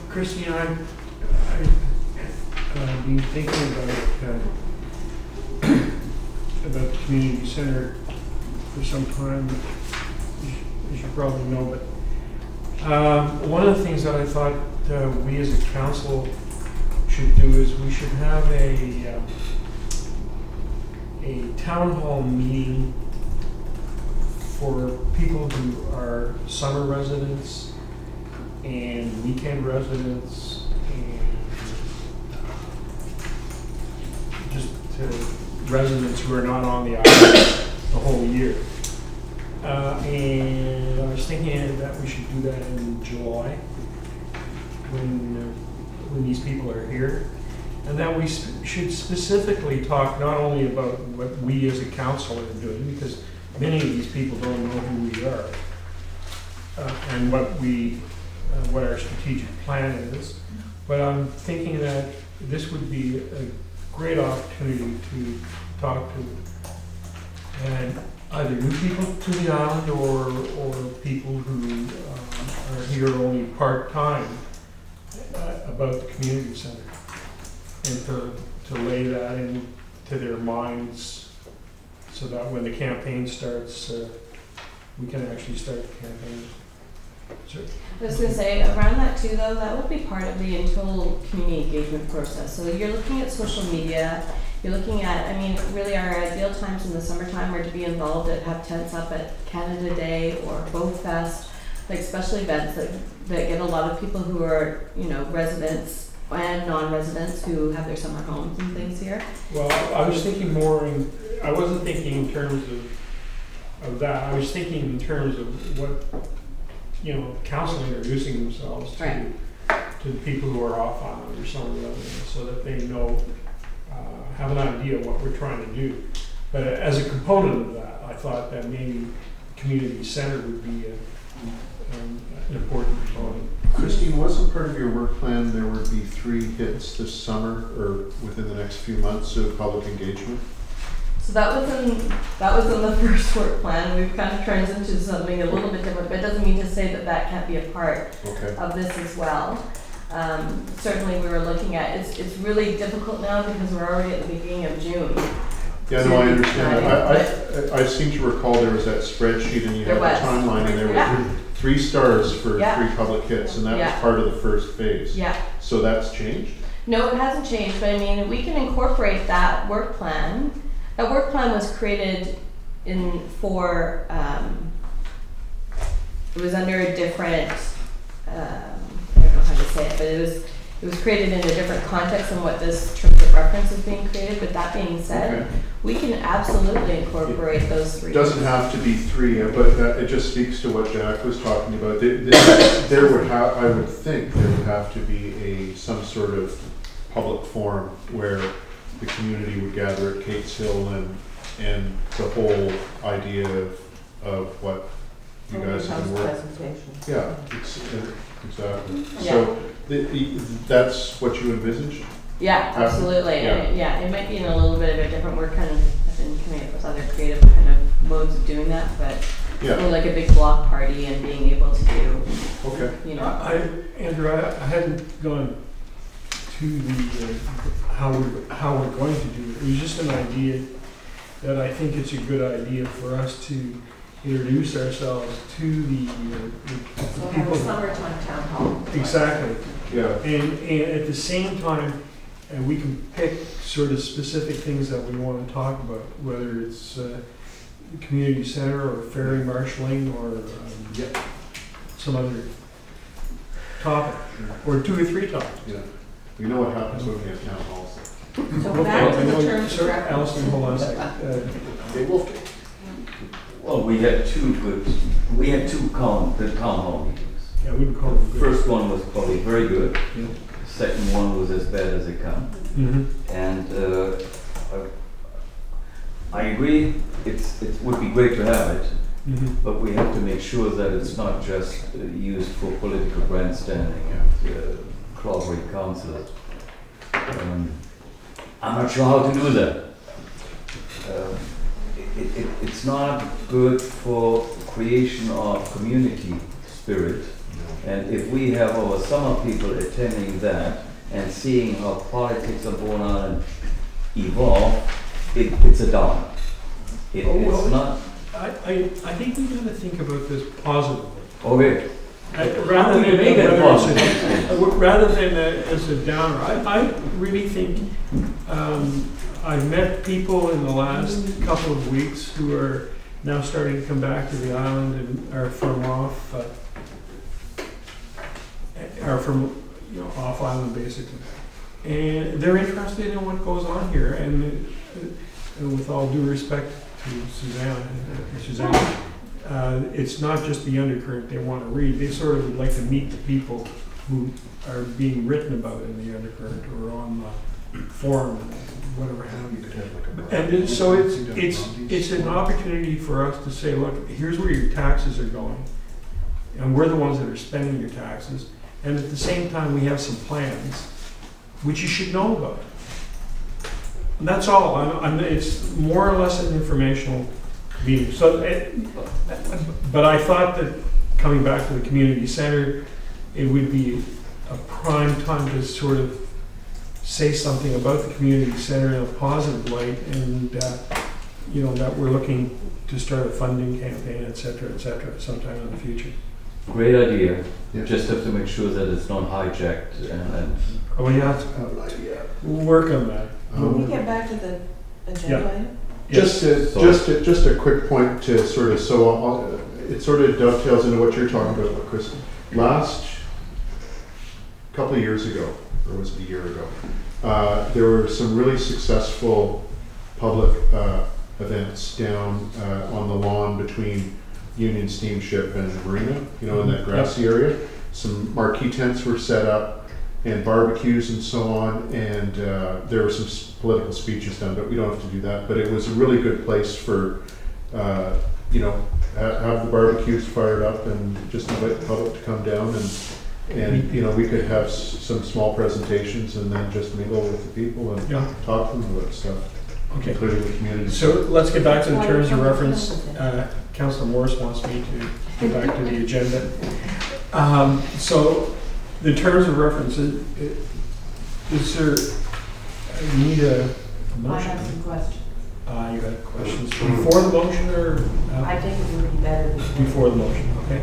Christine, I've been thinking about the community center for some time, as you probably know. But one of the things that I thought we as a council should do is we should have a town hall meeting for people who are summer residents and weekend residents and just residents who are not on the island the whole year. And I was thinking that we should do that in July when these people are here. And that we should specifically talk not only about what we as a council are doing, because many of these people don't know who we are and what our strategic plan is. But I'm thinking that this would be a great opportunity to talk to and either new people to the island or people who are here only part-time about the community center, and to lay that into their minds so that when the campaign starts, we can actually start the campaign. Sure. I was going to say, around that too though, that will be part of the internal community engagement process. So you're looking at social media, you're looking at, I mean, really our ideal times in the summertime are to be involved have tents up at Canada Day or Boat Fest, like special events that get a lot of people who are, you know, residents and non-residents who have their summer homes and things here. Well, I was thinking more I wasn't thinking in terms of that. I was thinking in terms of what, you know, council introducing themselves to the people who are off island or some of the others, so that they know, have an idea of what we're trying to do. But as a component of that, I thought that maybe community center would be an important component. Christine, wasn't part of your work plan there would be 3 hits this summer or within the next few months of public engagement? So that was in the first work plan. We've kind of transitioned to something a little bit different, but it doesn't mean to say that that can't be a part of this as well. Certainly we were looking at, it's really difficult now because we're already at the beginning of June. Yeah, no, I understand. I seem to recall there was that spreadsheet and you had the timeline and there were 3 stars for 3 public hits, and that was part of the first phase. Yeah. So that's changed? No, it hasn't changed, but I mean, we can incorporate that work plan. That work plan was created it was under a different, I don't know how to say it, but it was created in a different context than what this terms of reference is being created. But that being said, we can absolutely incorporate those 3. It doesn't have to be 3, but it just speaks to what Jack was talking about. I would think there would have to be some sort of public forum where the community would gather at Kate's Hill and the whole idea of what you guys have worked. Yeah, exactly. Yeah. So that's what you envisaged? Yeah, absolutely. Yeah, it might be in a little bit of a different. We're kind of been coming up with other creative kind of modes of doing that, but more like a big block party and being able to do. Okay. You know, Andrew, I hadn't gone to the how we're going to do it. It was just an idea that I think it's a good idea for us to introduce ourselves to the people. Summertime town hall. Exactly. Yeah. And at the same time, we can pick sort of specific things that we want to talk about, whether it's community center or ferry marshalling or some other topic, or 2 or 3 topics. Yeah. We know what happens when we have town halls. So back to the terms of reference. Alison, hold on a second. Well, we had 2 town hall meetings. Yeah, we would call them good. First one was probably very good. Yeah. The second one was as bad as it comes. And I agree, it would be great to have it, but we have to make sure that it's not just used for political grandstanding and clobbering councillors. I'm not sure how to do that. It's not good for creation of community spirit And if we have our summer people attending that and seeing how politics of Bowen Island evolve, it's a downer. It's not. I think we gotta think about this positively. Okay. Rather We make it than rather than as a downer, I really think I've met people in the last couple of weeks who are now starting to come back to the island and are from off island basically, and they're interested in what goes on here. And with all due respect to Suzanne. It's not just the undercurrent they want to read. They sort of would like to meet the people who are being written about in the undercurrent or on the forum, whatever have you. And so it's an opportunity for us to say, look, here's where your taxes are going, and we're the ones that are spending your taxes. And at the same time, we have some plans which you should know about. And that's all. It's more or less an informational meeting. So, but I thought that coming back to the community center, it would be a prime time to sort of say something about the community center in a positive light, and that we're looking to start a funding campaign, et cetera, sometime in the future. Great idea. Yeah. Just have to make sure that it's not hijacked and Oh yeah, we'll work on that. Can we get back to the agenda item? Just a quick point to sort of, it sort of dovetails into what you're talking about, Chris. Last couple of years ago, or was it a year ago, there were some really successful public events down on the lawn between Union Steamship and the Marina, in that grassy area. Some marquee tents were set up and barbecues and so on, and there were some political speeches done, but we don't have to do that. But it was a really good place for, have the barbecues fired up and just invite the public to come down, and we could have some small presentations and then just mingle with the people and talk to them about stuff, including the community. So let's get back to the terms of reference. Councillor Morris wants me to go back to the agenda. So the terms of reference, is there, you need a motion? I have some questions. You had questions before the motion, or? I think it would be better Before the motion, okay.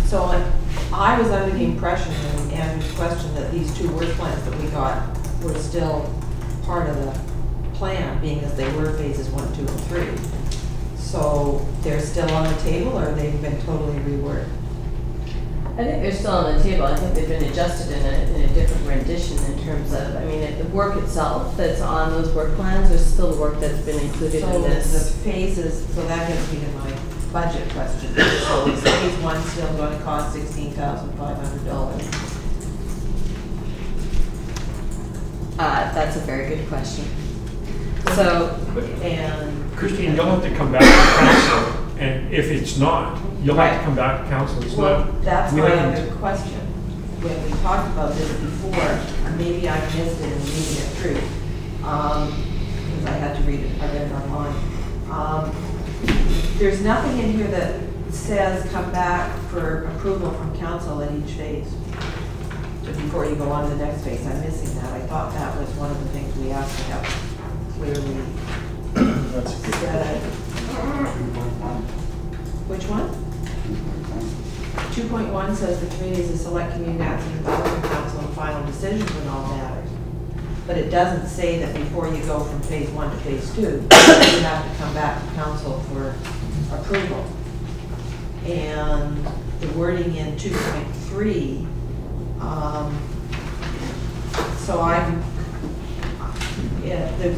So I was under the impression, and Andrew's question, that these two work plans that we got were still part of the plan, being as they were phases 1, 2, and 3. So they're still on the table, or they've been totally reworked? I think they're still on the table. I think they've been adjusted in a different rendition in terms of, the work itself that's on those work plans. There's still the work that's been included in this. So the phases, so that gets me to my budget question. So is phase 1 still going to cost $16,500? That's a very good question. So, And Christine, you'll have to come back to council, and if it's not, you'll have to come back to council. It's not. That's we my haven't- other question. When we talked about this before, maybe I missed it and reading it through, because I had to read it, I read it online. There's nothing in here that says come back for approval from council at each phase before you go on to the next phase. I'm missing that. I thought that was one of the things we asked to have clearly said. Which one? 2.1 says the committee is a select community acts in development council and final decisions in all matters. But it doesn't say that before you go from phase 1 to phase 2, you have to come back to council for approval. And the wording in 2.3, so I'm, the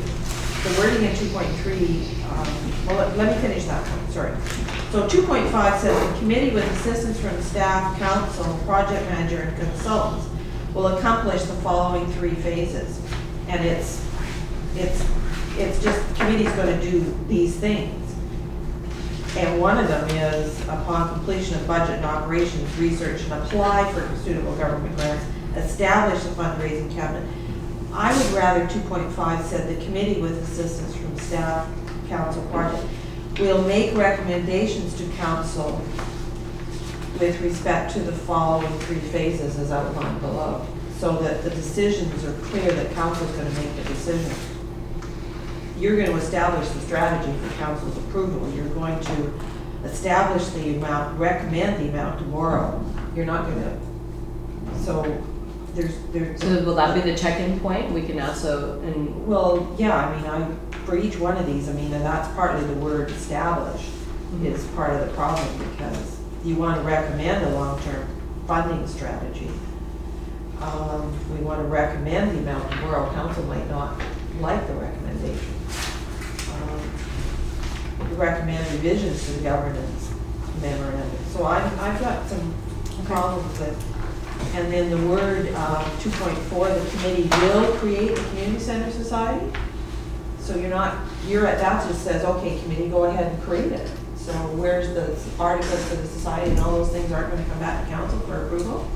wording in 2.3, well, let me finish that one, sorry. So 2.5 says the committee with assistance from staff, council, project manager, and consultants will accomplish the following 3 phases. And it's just, the committee's going to do these things. And one of them is, upon completion of budget and operations research and apply for suitable government grants, establish a fundraising cabinet. I would rather 2.5 said the committee with assistance from staff, council, project will make recommendations to council with respect to the following 3 phases as outlined below, so that the decisions are clear that council's going to make the decision. You're going to establish the strategy for council's approval. You're going to establish the amount, recommend the amount to borrow. You're not going to, so there's. So will that be the check-in point? We can also, and Well, yeah, I mean, for each one of these, I mean, and that's partly the word establish is part of the problem, because you want to recommend a long-term funding strategy. We want to recommend the amount to borrow. Council might not like the recommendation. We recommend revisions to the governance memorandum. So I've got some problems with, and then the word 2.4, the committee will create the community center society. So that just says, okay, committee, go ahead and create it. So where's the articles for the society, and all those things aren't going to come back to council for approval?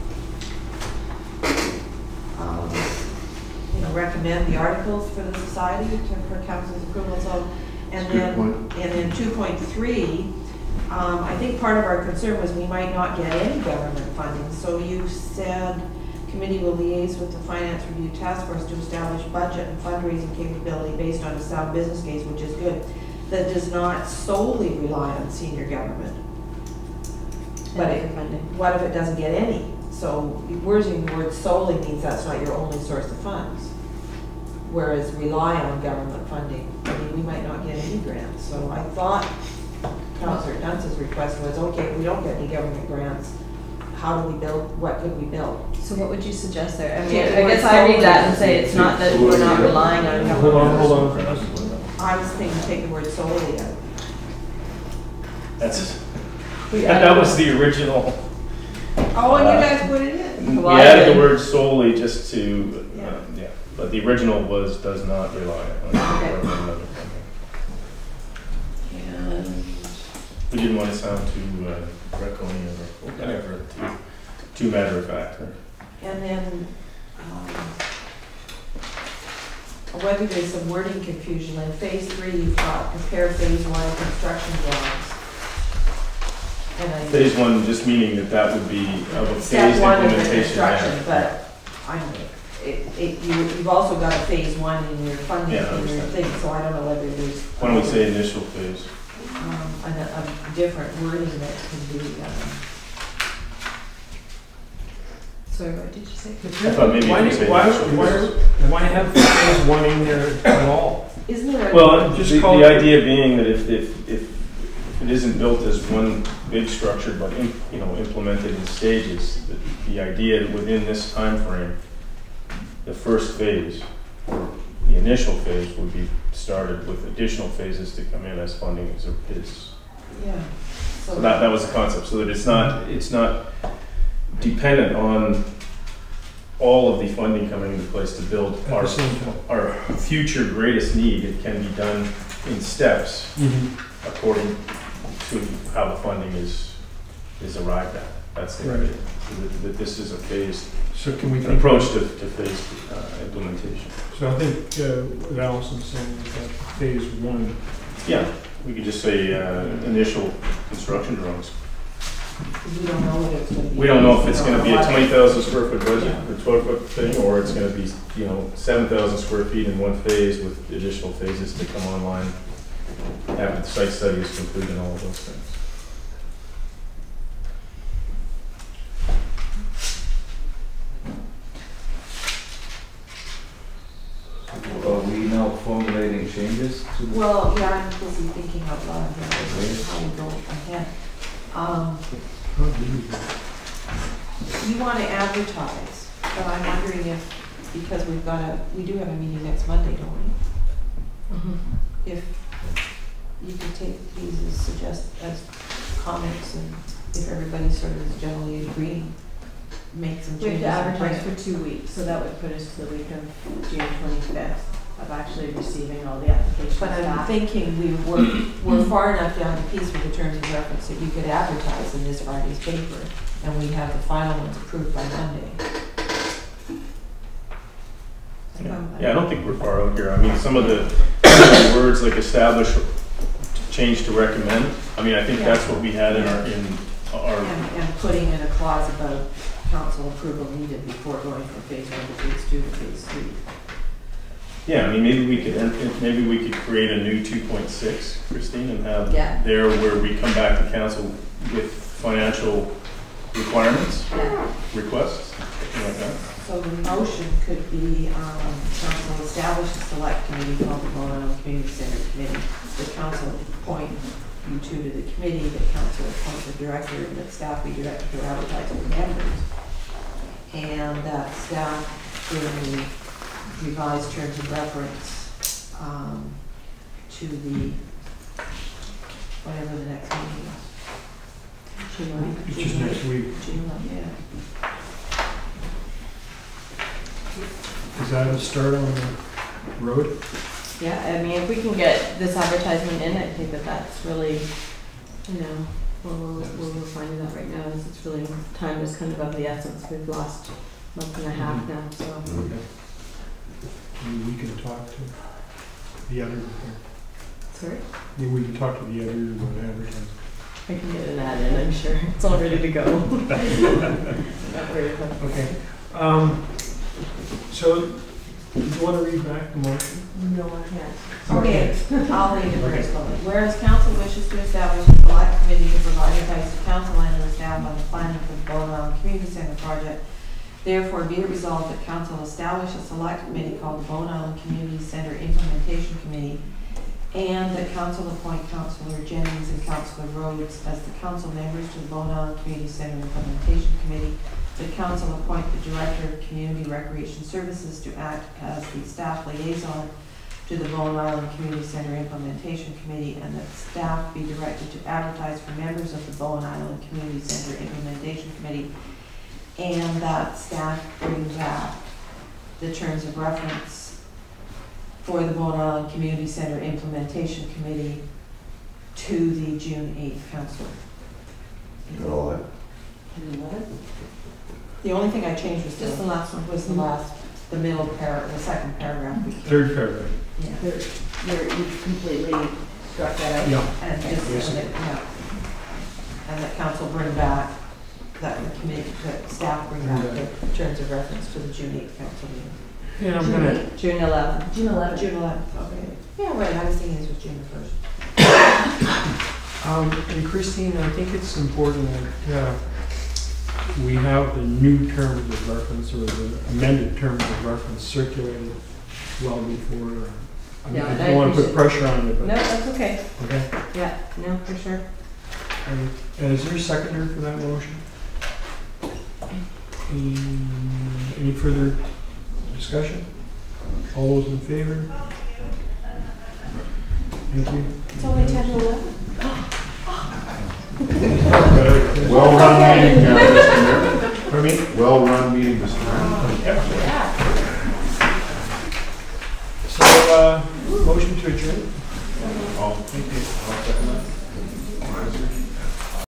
Recommend the articles for the society for council's approval. So, and then 2.3, I think part of our concern was we might not get any government funding. So you said committee will liaise with the finance review task force to establish budget and fundraising capability based on a sound business case, which is good, that does not solely rely on senior government. But what if it doesn't get any? So using the word solely means that's not your only source of funds. Whereas rely on government funding, I mean, we might not get any grants. So I thought Councillor Dunce's request was, okay, if we don't get any government grants, how do we build, what could we build? so what would you suggest there? I mean, I guess I read that and say it's not that we're not relying on government. Hold on. I was thinking take the word solely out. That was the original. Oh, and you guys put it in? We added the word solely just to, yeah. But the original does not rely on government funding. And We didn't want to sound too draconian or whatever, too matter of fact. And then, whether there's some wording confusion, in phase 3 you've got prepare phase 1 construction drawings. And Phase 1 just meaning that would be of a step phased 1 of the implementation. construction, but you've also got a phase 1 in your funding Yeah, I in your understand. thing, so I don't know whether there's Why don't we say initial phase? a different wording that can be. sorry, what did you say? I thought maybe if we say initial phase. Why have phase 1 in there at all? Isn't there? Well, Just the call it- idea being that if it isn't built as one big structure, but implemented in stages, the idea within this time frame, the first phase, or the initial phase, would be started with additional phases to come in as funding is. Yeah. So that was the concept, so that it's not dependent on all of the funding coming into place to build At the same time. our future greatest need. It can be done in steps according to how the funding is Right. arrived at. That's the idea. So that this is a phased So can we think approach to phased implementation. So I think what Allison's saying is that phase 1. Yeah, we could just say initial construction drawings. We don't know what it's going to be. We don't know if it's going to be a 20,000 square foot budget or 12-foot thing, or it's going to be 7,000 square feet in one phase with additional phases to come online after the site study is complete and all of those things. Are we now formulating changes to the? Well, yeah, I'm busy thinking out loud here, how we go ahead. You want to advertise, but I'm wondering if, because we do have a meeting next Monday, don't we? If you could take these as comments, and if everybody sort of is generally agreeing, make some We have changes. to advertise and for 2 weeks, so that would put us to the week of June 25th of actually receiving all the applications But I'm back. thinking we're far enough down the piece with the terms of reference that you could advertise in this Friday's paper, and we have the final ones approved by Monday. Yeah, I don't think we're far out here. I mean, some of the words like establish, change to recommend. I mean, I think that's what we had in are, And putting in a clause about council approval needed before going from phase 1 to phase 2 to phase 3. yeah, I mean, maybe we could create a new 2.6, Christine, and have Yeah. there where we come back to council with financial requirements, Yeah. requests, something like that. So the motion could be, council establish a select committee called the Bowen Community Center Committee. The council appoint you two to the committee, the council appoint the director, and that staff be directed to advertise for members. And that staff bring the revised terms of reference, to the, whatever the next meeting is. June Which is next week. June, yeah. Is that a start on the road? Yeah, I mean, if we can get this advertisement in, I think that that's really, you know, we're finding that right now is it's really, time is kind of the essence. We've lost a month and a half now, so. Okay. Maybe we can talk to the other, Sorry? maybe we can talk to the other about advertising. I can get an ad in, I'm sure. It's all ready to go. Not worried about it. Okay. So, do you want to read back the motion? No, I can't. Okay, I'll read it very slowly. Whereas council wishes to establish a select committee to provide advice to council and the staff on the planning for the Bowen Island Community Center project, therefore be it resolved that council establish a select committee called the Bowen Island Community Center Implementation Committee, and that council appoint Councillor Jennings and Councillor Rhodes as the council members to the Bowen Island Community Center Implementation Committee. The council appoint the Director of Community Recreation Services to act as the staff liaison to the Bowen Island Community Center Implementation Committee, and that staff be directed to advertise for members of the Bowen Island Community Center Implementation Committee, and that staff bring back the terms of reference for the Bowen Island Community Center Implementation Committee to the June 8th council. Got all that? The only thing I changed was just the last one, was the middle the second paragraph. Third paragraph. Yeah. You completely struck that out. Yeah. And just, and that council bring back, that the committee, that staff bring back the terms of reference to the June 8th council meeting. Yeah, I'm gonna, June 11th. June 11th. June 11th, okay. Yeah, right, I was thinking this was June 1st. and Christine, I think it's important that we have the new terms of reference or the amended terms of reference circulated well before. I mean, Yeah, I I don't want to put appreciate- pressure on you, No, but, that's okay. okay. Yeah, no, for sure. And is there a seconder for that motion? Any further discussion? All those in favor? Thank you. It's only 10 to 11. Well-run meeting, Mr. Mayor. Pardon me? Well-run meeting, Mr. Mayor. Yeah. So, motion to adjourn?